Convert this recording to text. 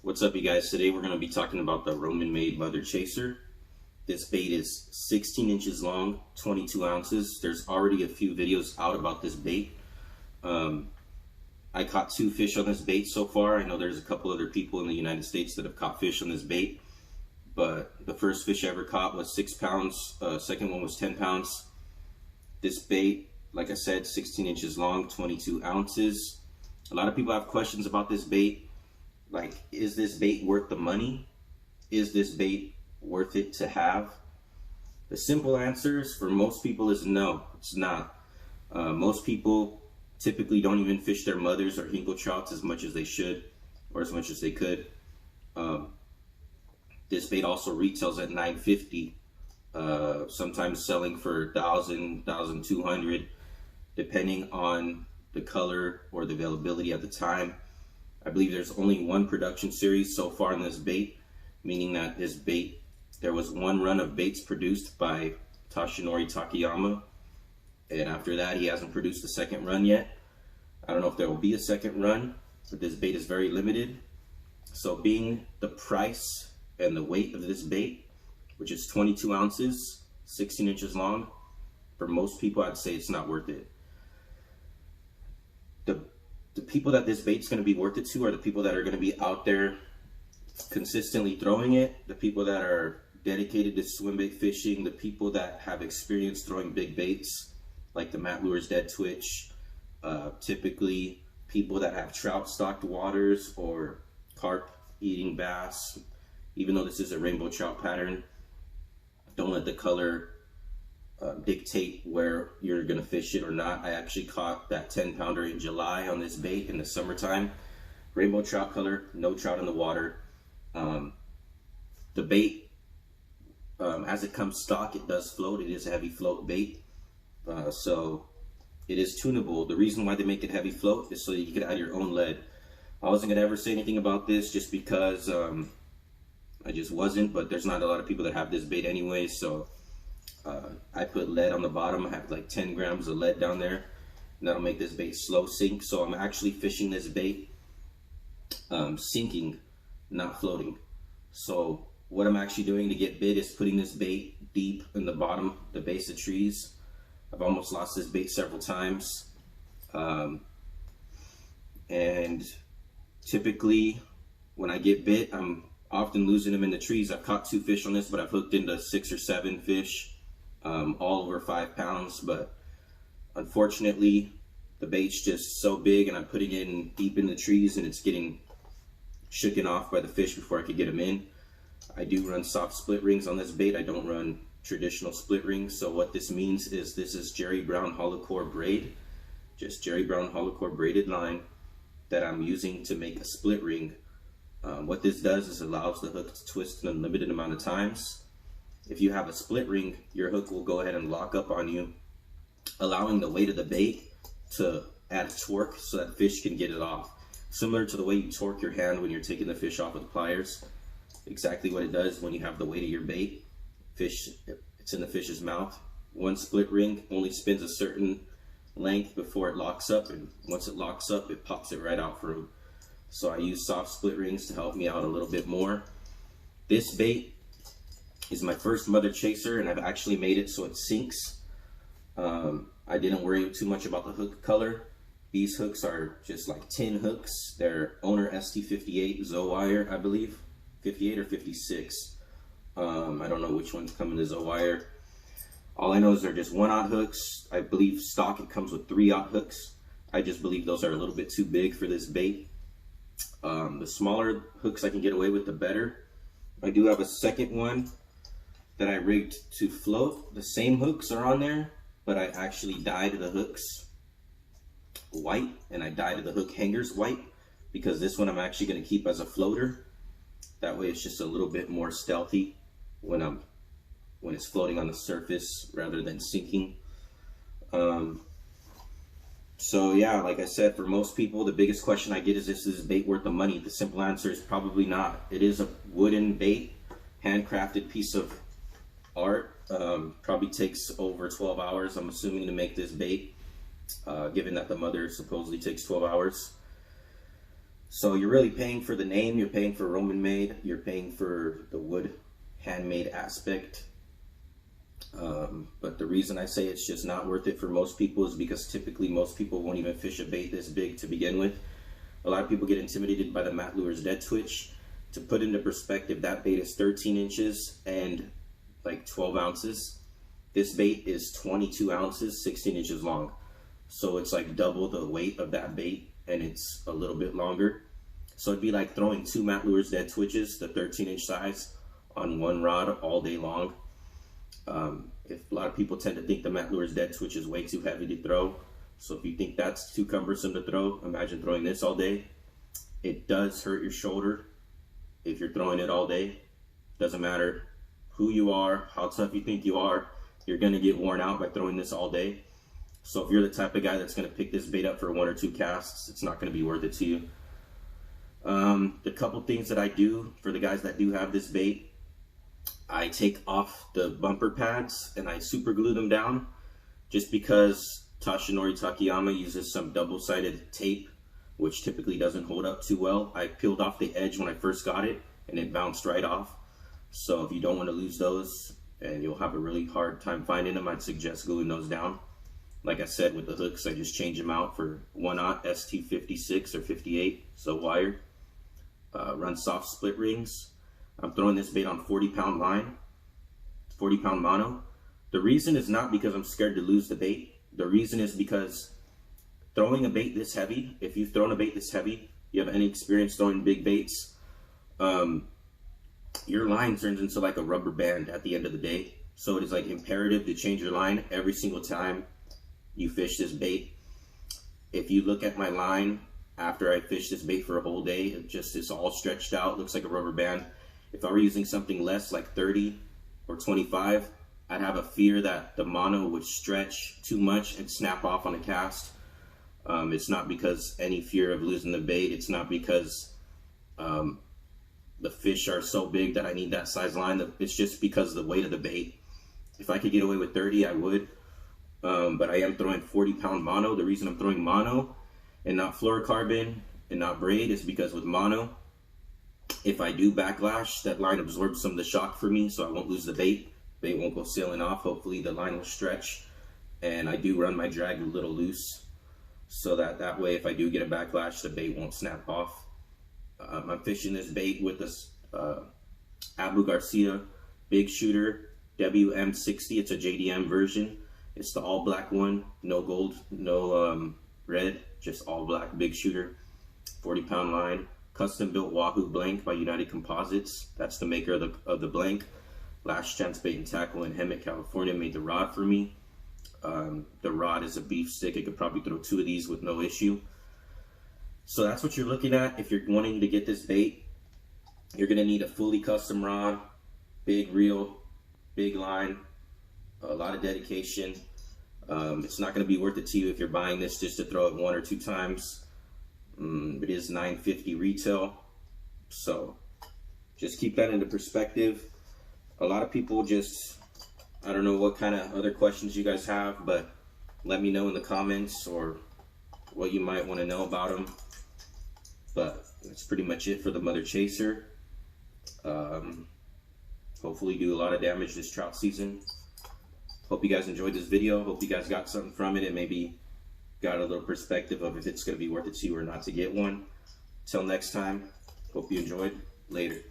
What's up, you guys? Today we're going to be talking about the Roman Made Mother Chaser. This bait is 16 inches long, 22 ounces. There's already a few videos out about this bait. I caught 2 fish on this bait so far. I know there's a couple other people in the United States that have caught fish on this bait, but the first fish I ever caught was 6 pounds. Second one was 10 pounds. This bait, like I said, 16 inches long, 22 ounces. A lot of people have questions about this bait. Like, is this bait worth the money? Is this bait worth it to have? The simple answer for most people is no, it's not. Most people typically don't even fish their mothers or Hinkle trouts as much as they should, or as much as they could. This bait also retails at $9.50, sometimes selling for $1,000, $1,200, depending on the color or the availability at the time. I believe there's only one production series so far in this bait, meaning that this bait, there was one run of baits produced by Toshinori Takayama, and after that he hasn't produced a second run yet. I don't know if there will be a second run, but this bait is very limited. So being the price and the weight of this bait, which is 22 ounces, 16 inches long, for most people I'd say it's not worth it. The people that this bait's going to be worth it to are the people that are going to be out there consistently throwing it, the people that are dedicated to swim bait fishing, the people that have experience throwing big baits like the Matt Lures Dead Twitch, typically people that have trout stocked waters or carp eating bass. Even though this is a rainbow trout pattern, don't let the color dictate where you're gonna fish it or not. I actually caught that 10-pounder in July on this bait in the summertime. Rainbow trout color, no trout in the water. The bait, as it comes stock, it does float. It is a heavy float bait, so it is tunable. The reason why they make it heavy float is so that you can add your own lead. I wasn't gonna ever say anything about this just because I just wasn't, but there's not a lot of people that have this bait anyway, so I put lead on the bottom. I have like 10 grams of lead down there, and that'll make this bait slow sink. So I'm actually fishing this bait sinking, not floating. So what I'm actually doing to get bit is putting this bait deep in the bottom, the base of trees. I've almost lost this bait several times, and typically when I get bit, I'm often losing them in the trees. I've caught 2 fish on this, but I've hooked into 6 or 7 fish, all over 5 pounds. But unfortunately, the bait's just so big, and I'm putting it in deep in the trees, and it's getting shooken off by the fish before I could get them in. I do run soft split rings on this bait. I don't run traditional split rings. So what this means is this is Jerry Brown hollow core braid, just Jerry Brown hollow core braided line that I'm using to make a split ring. What this does is allows the hook to twist an unlimited amount of times. If you have a split ring, your hook will go ahead and lock up on you, allowing the weight of the bait to add torque so that fish can get it off. Similar to the way you torque your hand when you're taking the fish off with pliers. Exactly what it does when you have the weight of your bait. Fish, it's in the fish's mouth. One split ring only spins a certain length before it locks up, and once it locks up, it pops it right out for him. So I use soft split rings to help me out a little bit more. This bait is my first mother chaser, and I've actually made it so it sinks. I didn't worry too much about the hook color. These hooks are just like tin hooks. They're Owner ST58 Zowire, I believe. 58 or 56. I don't know which ones come in the Zowire. All I know is they're just 1/0 hooks. I believe stock it comes with 3/0 hooks. I just believe those are a little bit too big for this bait. The smaller hooks I can get away with, the better. I do have a second one that I rigged to float. The same hooks are on there, but I actually dyed the hooks white, and I dyed the hook hangers white, because this one I'm actually going to keep as a floater. That way it's just a little bit more stealthy when it's floating on the surface rather than sinking. So yeah, like I said, for most people, the biggest question I get is this bait worth the money? The simple answer is probably not. It is a wooden bait, handcrafted piece of art. Probably takes over 12 hours, I'm assuming, to make this bait, given that the mother supposedly takes 12 hours. So you're really paying for the name, you're paying for Roman made, you're paying for the wood handmade aspect. But the reason I say it's just not worth it for most people is because typically most people won't even fish a bait this big to begin with. A lot of people get intimidated by the Matt Lures Dead Twitch. To put into perspective, that bait is 13 inches and like 12 ounces. This bait is 22 ounces, 16 inches long. So it's like double the weight of that bait, and it's a little bit longer. So it'd be like throwing 2 Matt Lures Dead Twitches, the 13-inch size, on one rod all day long. If a lot of people tend to think the Matt Lures Dead Twitch is way too heavy to throw. So if you think that's too cumbersome to throw, imagine throwing this all day. It does hurt your shoulder if you're throwing it all day. Doesn't matter who you are, how tough you think you are, you're gonna get worn out by throwing this all day. So if you're the type of guy that's gonna pick this bait up for 1 or 2 casts, it's not gonna be worth it to you. The couple things that I do for the guys that do have this bait, I take off the bumper pads and I super glue them down, just because Toshinori Takayama uses some double-sided tape, which typically doesn't hold up too well. I peeled off the edge when I first got it and it bounced right off. So if you don't want to lose those and you'll have a really hard time finding them, I'd suggest gluing those down. Like I said, with the hooks, I just change them out for 1/0 ST56 or 58, so wire. Run soft split rings. I'm throwing this bait on 40-pound line, 40-pound mono. The reason is not because I'm scared to lose the bait. The reason is because throwing a bait this heavy, if you've thrown a bait this heavy, you have any experience throwing big baits, your line turns into like a rubber band at the end of the day. So it is like imperative to change your line every single time you fish this bait. If you look at my line after I fish this bait for a whole day, it just is all stretched out, looks like a rubber band. If I were using something less, like 30 or 25, I'd have a fear that the mono would stretch too much and snap off on a cast. It's not because any fear of losing the bait. It's not because the fish are so big that I need that size line. It's just because of the weight of the bait. If I could get away with 30, I would. But I am throwing 40-pound mono. The reason I'm throwing mono and not fluorocarbon and not braid is because with mono, if I do backlash, that line absorbs some of the shock for me, so I won't lose the bait. Bait won't go sailing off. Hopefully the line will stretch, and I do run my drag a little loose, so that way if I do get a backlash, the bait won't snap off. I'm fishing this bait with this Abu Garcia Big Shooter WM60. It's a JDM version. It's the all black one, no gold, no red, just all black Big Shooter, 40-pound line. Custom built Wahoo blank by United Composites. That's the maker of the blank. Last Chance Bait and Tackle in Hemet, California made the rod for me. The rod is a beef stick. I could probably throw 2 of these with no issue. So that's what you're looking at if you're wanting to get this bait. You're gonna need a fully custom rod, big reel, big line, a lot of dedication. It's not gonna be worth it to you if you're buying this just to throw it 1 or 2 times. It is $9.50 retail, so just keep that into perspective. A lot of people just, I don't know what kind of other questions you guys have, but let me know in the comments or what you might want to know about them. But that's pretty much it for the Mother Chaser. Hopefully do a lot of damage this trout season. Hope you guys enjoyed this video. Hope you guys got something from it and maybe got a little perspective of if it's going to be worth it to you or not to get one. Till next time, hope you enjoyed. Later.